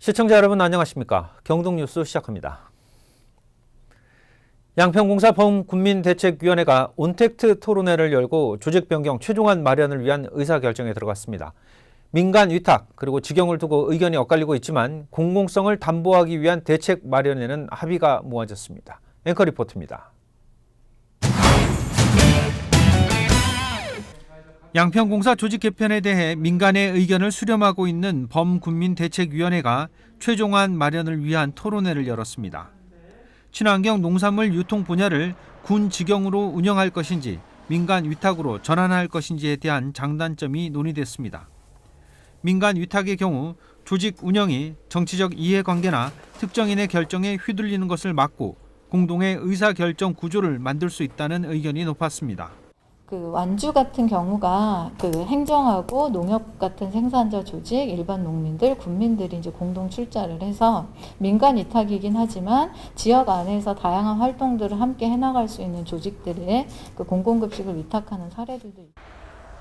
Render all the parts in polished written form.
시청자 여러분 안녕하십니까? 경동뉴스 시작합니다. 양평공사 범군민대책위원회가 온택트 토론회를 열고 조직 변경 최종안 마련을 위한 의사결정에 들어갔습니다. 민간 위탁 그리고 직영을 두고 의견이 엇갈리고 있지만 공공성을 담보하기 위한 대책 마련에는 합의가 모아졌습니다. 앵커 리포트입니다. 양평공사 조직 개편에 대해 민간의 의견을 수렴하고 있는 범군민대책위원회가 최종안 마련을 위한 토론회를 열었습니다. 친환경 농산물 유통 분야를 군 직영으로 운영할 것인지 민간 위탁으로 전환할 것인지에 대한 장단점이 논의됐습니다. 민간 위탁의 경우 조직 운영이 정치적 이해관계나 특정인의 결정에 휘둘리는 것을 막고 공동의 의사결정 구조를 만들 수 있다는 의견이 높았습니다. 완주 같은 경우가 행정하고 농협 같은 생산자 조직, 일반 농민들, 군민들이 이제 공동 출자를 해서 민간 위탁이긴 하지만 지역 안에서 다양한 활동들을 함께 해나갈 수 있는 조직들의 공공급식을 위탁하는 사례들도 있습니다.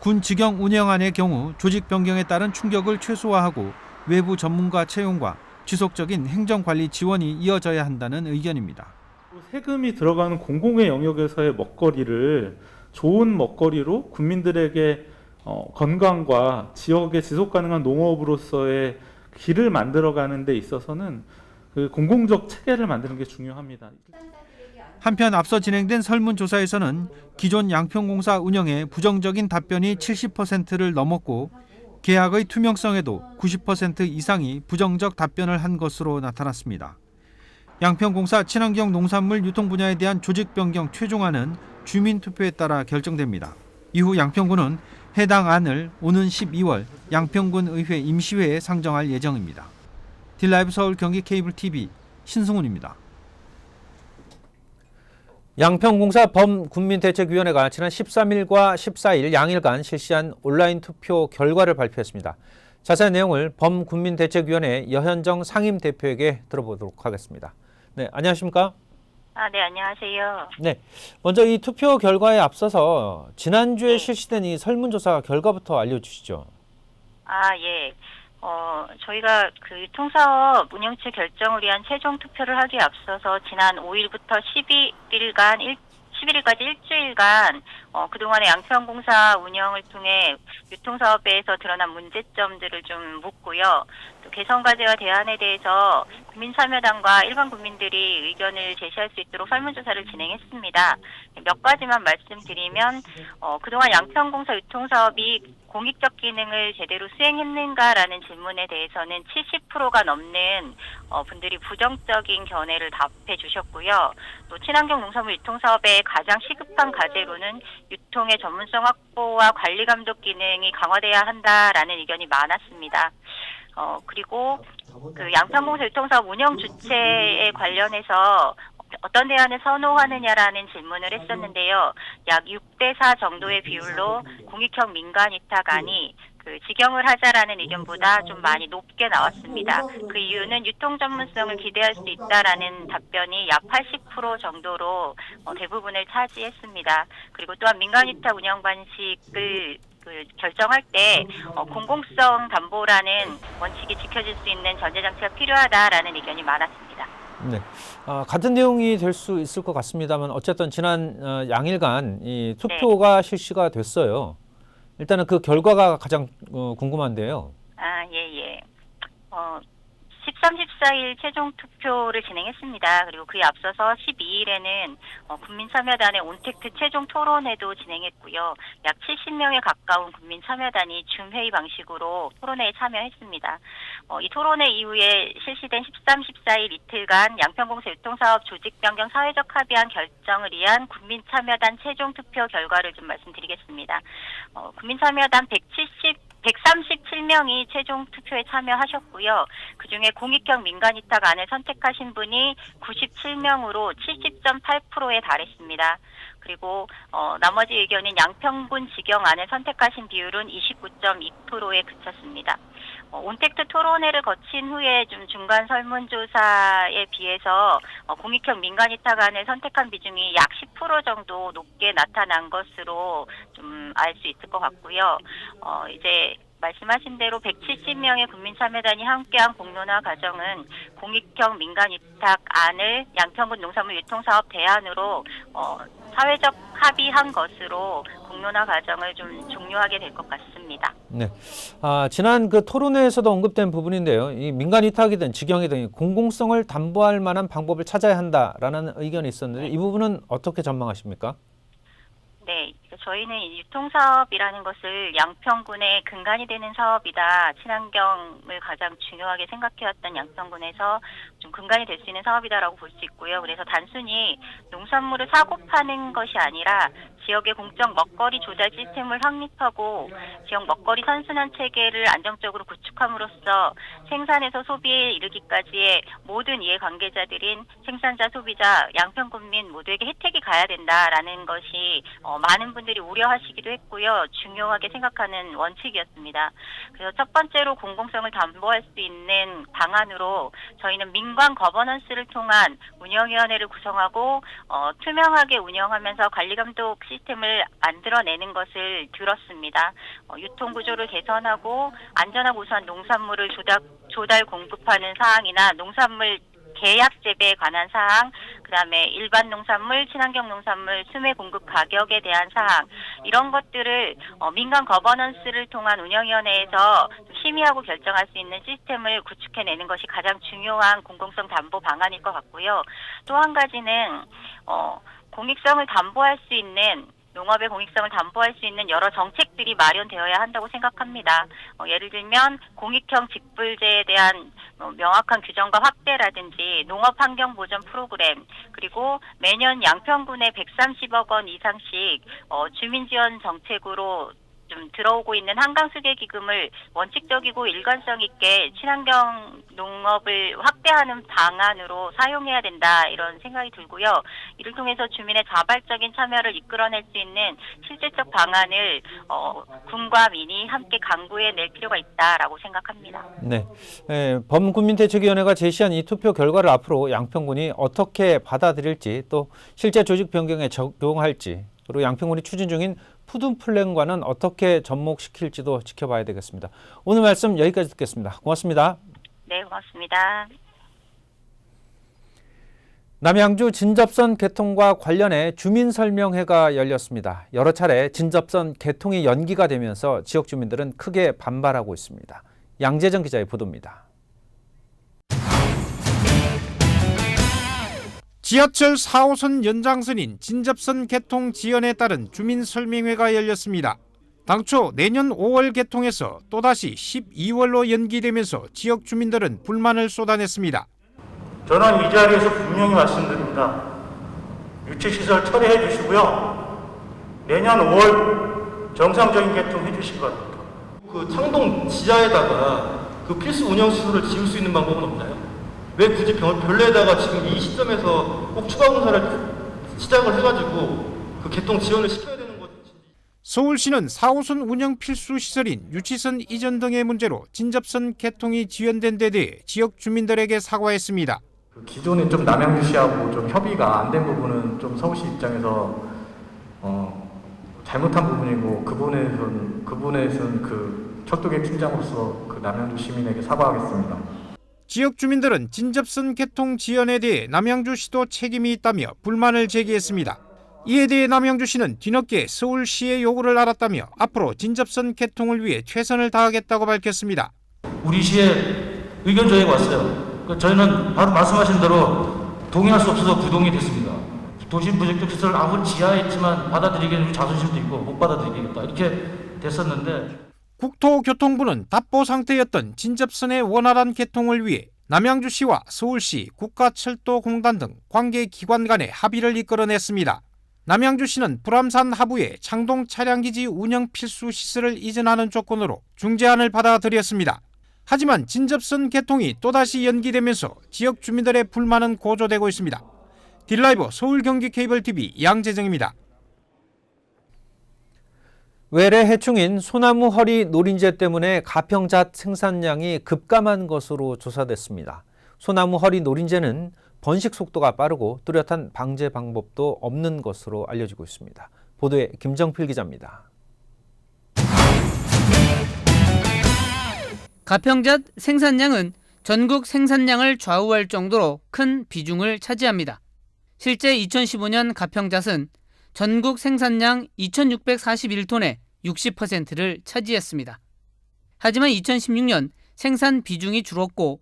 군 직영 운영안의 경우 조직 변경에 따른 충격을 최소화하고 외부 전문가 채용과 지속적인 행정관리 지원이 이어져야 한다는 의견입니다. 세금이 들어가는 공공의 영역에서의 먹거리를 좋은 먹거리로 국민들에게 건강과 지역의 지속가능한 농업으로서의 길을 만들어가는 데 있어서는 그 공공적 체계를 만드는 게 중요합니다. 한편 앞서 진행된 설문조사에서는 기존 양평공사 운영에 부정적인 답변이 70%를 넘었고 계약의 투명성에도 90% 이상이 부정적 답변을 한 것으로 나타났습니다. 양평공사 친환경 농산물 유통 분야에 대한 조직 변경 최종안은 주민투표에 따라 결정됩니다. 이후 양평군은 해당 안을 오는 12월 양평군 의회 임시회에 상정할 예정입니다. 딜라이브 서울 경기 케이블 TV 신승훈입니다. 양평공사 범군민대책위원회가 지난 13일과 14일 양일간 실시한 온라인 투표 결과를 발표했습니다. 자세한 내용을 범군민대책위원회 여현정 상임대표에게 들어보도록 하겠습니다. 네, 안녕하십니까? 네, 안녕하세요. 네, 먼저 이 투표 결과에 앞서서 지난주에 실시된 이 설문조사 결과부터 알려주시죠. 예. 저희가 유통사업 운영체 결정을 위한 최종 투표를 하기에 앞서서 지난 5일부터 11일까지 일주일간 그동안의 양평공사 운영을 통해 유통사업에서 드러난 문제점들을 좀 묻고요. 또 개선과제와 대안에 대해서 국민참여단과 일반 국민들이 의견을 제시할 수 있도록 설문조사를 진행했습니다. 몇 가지만 말씀드리면 그동안 양평공사 유통사업이 공익적 기능을 제대로 수행했는가라는 질문에 대해서는 70%가 넘는 분들이 부정적인 견해를 답해 주셨고요. 또 친환경 농산물 유통사업의 가장 시급한 과제로는 유통의 전문성 확보와 관리 감독 기능이 강화돼야 한다라는 의견이 많았습니다. 그리고 양평공사 유통사업 운영 주체에 관련해서 어떤 대안을 선호하느냐라는 질문을 했었는데요. 약 6대4 정도의 비율로 공익형 민간 위탁안이 직영을 하자라는 의견보다 좀 많이 높게 나왔습니다. 그 이유는 유통 전문성을 기대할 수 있다라는 답변이 약 80% 정도로 대부분을 차지했습니다. 그리고 또한 민간 위탁 운영 방식을 결정할 때 공공성 담보라는 원칙이 지켜질 수 있는 전제장치가 필요하다라는 의견이 많았습니다. 네, 같은 내용이 될 수 있을 것 같습니다만 어쨌든 지난 양일간 이 투표가 실시가 됐어요. 일단은 그 결과가 가장 궁금한데요. 예. 13, 14일 최종 투표를 진행했습니다. 그리고 그에 앞서서 12일에는 국민참여단의 온택트 최종 토론회도 진행했고요. 약 70명에 가까운 국민참여단이 줌회의 방식으로 토론회에 참여했습니다. 이 토론회 이후에 실시된 13, 14일 이틀간 양평공사 유통사업 조직변경 사회적 합의안 결정을 위한 국민참여단 최종 투표 결과를 좀 말씀드리겠습니다. 국민참여단 137명이 최종 투표에 참여하셨고요. 그중에 공익형 민간 위탁안을 선택하신 분이 97명으로 70.8%에 달했습니다. 그리고 나머지 의견인 양평군 직영안을 선택하신 비율은 29.2%에 그쳤습니다. 온택트 토론회를 거친 후에 좀 중간 설문조사에 비해서 공익형 민간 위탁안을 선택한 비중이 약 10% 정도 높게 나타난 것으로 좀 알 수 있을 것 같고요. 이제 말씀하신 대로 170명의 국민참여단이 함께한 공론화 과정은 공익형 민간위탁안을 양평군 농산물 유통사업 대안으로 사회적 합의한 것으로 공론화 과정을 좀 종료하게 될 것 같습니다. 네. 지난 그 토론회에서도 언급된 부분인데요. 이 민간 위탁이든 직영이든 공공성을 담보할 만한 방법을 찾아야 한다라는 의견이 있었는데 이 부분은 어떻게 전망하십니까? 네, 저희는 이 유통사업이라는 것을 양평군의 근간이 되는 사업이다. 친환경을 가장 중요하게 생각해왔던 양평군에서 좀 근간이 될 수 있는 사업이다라고 볼 수 있고요. 그래서 단순히 농산물을 사고 파는 것이 아니라 지역의 공적 먹거리 조달 시스템을 확립하고 지역 먹거리 선순환 체계를 안정적으로 구축함으로써 생산에서 소비에 이르기까지의 모든 이해관계자들인 생산자, 소비자, 양평군민 모두에게 혜택이 가야 된다라는 것이 많은 분들이 우려하시기도 했고요. 중요하게 생각하는 원칙이었습니다. 그래서 첫 번째로 공공성을 담보할 수 있는 방안으로 저희는 민관 거버넌스를 통한 운영위원회를 구성하고 투명하게 운영하면서 관리감독 시스템을 만들어내는 것을 들었습니다. 유통구조를 개선하고 안전하고 우수한 농산물을 조달 공급하는 사항이나 농산물 계약 재배에 관한 사항, 그다음에 일반 농산물, 친환경 농산물, 수매 공급 가격에 대한 사항 이런 것들을 민간 거버넌스를 통한 운영위원회에서 심의하고 결정할 수 있는 시스템을 구축해내는 것이 가장 중요한 공공성 담보 방안일 것 같고요. 또 한 가지는 공익성을 담보할 수 있는 농업의 공익성을 담보할 수 있는 여러 정책들이 마련되어야 한다고 생각합니다. 예를 들면 공익형 직불제에 대한 명확한 규정과 확대라든지 농업환경보전 프로그램 그리고 매년 양평군에 130억 원 이상씩 주민지원 정책으로 좀 들어오고 있는 한강수계기금을 원칙적이고 일관성 있게 친환경 농업을 확대하는 방안으로 사용해야 된다 이런 생각이 들고요. 이를 통해서 주민의 자발적인 참여를 이끌어낼 수 있는 실질적 방안을 군과 민이 함께 강구해낼 필요가 있다라고 생각합니다. 네. 범국민대책위원회가 제시한 이 투표 결과를 앞으로 양평군이 어떻게 받아들일지 또 실제 조직 변경에 적용할지 그리고 양평군이 추진 중인 푸드 플랜과는 어떻게 접목시킬지도 지켜봐야 되겠습니다. 오늘 말씀 여기까지 듣겠습니다. 고맙습니다. 네, 고맙습니다. 남양주 진접선 개통과 관련해 주민설명회가 열렸습니다. 여러 차례 진접선 개통이 연기가 되면서 지역 주민들은 크게 반발하고 있습니다. 양재정 기자의 보도입니다. 지하철 4호선 연장선인 진접선 개통 지연에 따른 주민설명회가 열렸습니다. 당초 내년 5월 개통해서 또다시 12월로 연기되면서 지역 주민들은 불만을 쏟아냈습니다. 저는 이 자리에서 분명히 말씀드립니다. 유치시설 처리해 주시고요. 내년 5월 정상적인 개통해 주시기 바랍니다. 그 창동 지하에다가 그 필수 운영시설을 지을 수 있는 방법은 없나요? 왜 굳이 별내에다가 지금 이 시점에서 꼭 추가 공사를 시작을 해가지고 그 개통 지연을 시켜야 되는 건지. 서울시는 4호선 운영 필수 시설인 유치선 이전 등의 문제로 진접선 개통이 지연된 데 대해 지역 주민들에게 사과했습니다. 기존에 좀 남양주시하고 좀 협의가 안 된 부분은 좀 서울시 입장에서 잘못한 부분이고 그 부분에서는 그 철도계 팀장으로서 그 남양주 시민에게 사과하겠습니다. 지역 주민들은 진접선 개통 지연에 대해 남양주시도 책임이 있다며 불만을 제기했습니다. 이에 대해 남양주시는 뒤늦게 서울시의 요구를 알았다며 앞으로 진접선 개통을 위해 최선을 다하겠다고 밝혔습니다. 우리 시에 의견 조회가 왔어요. 저희는 바로 말씀하신 대로 동의할 수 없어서 부동의 됐습니다. 도심 부적격 시설 아무리 지하에 있지만 받아들이기에는 자존심도 있고 못 받아들이겠다 이렇게 됐었는데 국토교통부는 답보 상태였던 진접선의 원활한 개통을 위해 남양주시와 서울시, 국가철도공단 등 관계기관 간의 합의를 이끌어냈습니다. 남양주시는 불암산 하부에 창동 차량기지 운영 필수 시설을 이전하는 조건으로 중재안을 받아들였습니다. 하지만 진접선 개통이 또다시 연기되면서 지역 주민들의 불만은 고조되고 있습니다. 딜라이브 서울 경기 케이블 TV 양재정입니다. 외래 해충인 소나무 허리 노린재 때문에 가평잣 생산량이 급감한 것으로 조사됐습니다. 소나무 허리 노린재는 번식 속도가 빠르고 뚜렷한 방제 방법도 없는 것으로 알려지고 있습니다. 보도에 김정필 기자입니다. 가평잣 생산량은 전국 생산량을 좌우할 정도로 큰 비중을 차지합니다. 실제 2015년 가평잣은 전국 생산량 2,641톤의 60%를 차지했습니다. 하지만 2016년 생산 비중이 줄었고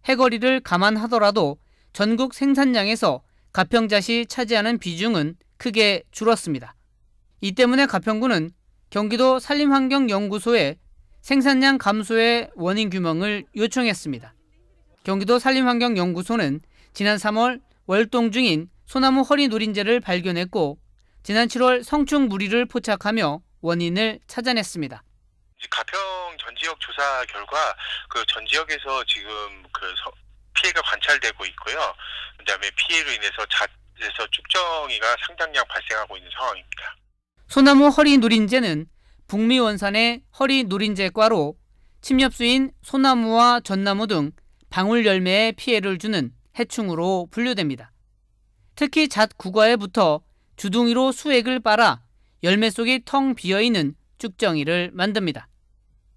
해거리를 감안하더라도 전국 생산량에서 가평잣이 차지하는 비중은 크게 줄었습니다. 이 때문에 가평군은 경기도 산림환경연구소에 생산량 감소의 원인 규명을 요청했습니다. 경기도 산림환경연구소는 지난 3월 월동 중인 소나무 허리 누린재를 발견했고 지난 7월 성충 무리를 포착하며 원인을 찾아냈습니다. 가평 전 지역 조사 결과 그 전 지역에서 지금 피해가 관찰되고 있고요. 그다음에 피해로 인해서 잣에서 쭉정이가 상당량 발생하고 있는 상황입니다. 소나무 허리 누린재는 북미 원산의 허리 누린재과로 침엽수인 소나무와 전나무 등 방울 열매에 피해를 주는 해충으로 분류됩니다. 특히 잣 구과에 붙어 주둥이로 수액을 빨아 열매 속이 텅 비어있는 쭉정이를 만듭니다.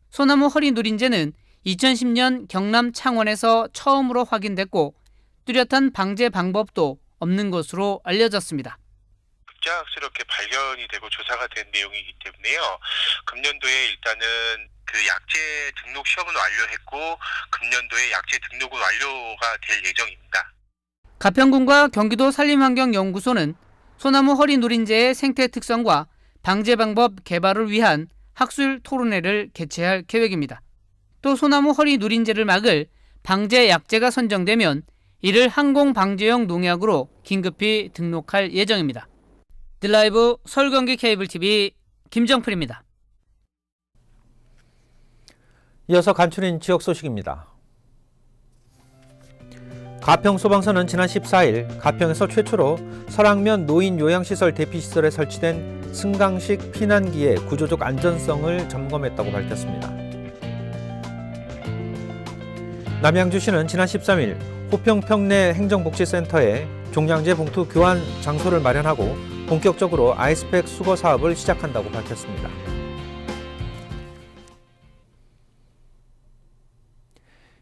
소나무 허리 누린재는 2010년 경남 창원에서 처음으로 확인됐고 뚜렷한 방제 방법도 없는 것으로 알려졌습니다. 급작스럽게 발견이 되고 조사가 된 내용이기 때문에요. 금년도에 일단은 그 약재 등록 시험은 완료했고 금년도에 약재 등록은 완료가 될 예정입니다. 가평군과 경기도 산림환경연구소는 소나무 허리 누린재의 생태 특성과 방제 방법 개발을 위한 학술 토론회를 개최할 계획입니다. 또 소나무 허리 누린재를 막을 방제 약재가 선정되면 이를 항공 방제용 농약으로 긴급히 등록할 예정입니다. 딜라이브 서울 경기 케이블 TV 김정필입니다. 이어서 간추린 지역 소식입니다. 가평 소방서는 지난 14일 가평에서 최초로 설악면 노인 요양시설 대피시설에 설치된 승강식 피난기의 구조적 안전성을 점검했다고 밝혔습니다. 남양주시는 지난 13일 호평 평내 행정복지센터에 종량제 봉투 교환 장소를 마련하고 본격적으로 아이스팩 수거 사업을 시작한다고 밝혔습니다.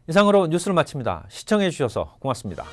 이상으로 뉴스를 마칩니다. 시청해 주셔서 고맙습니다.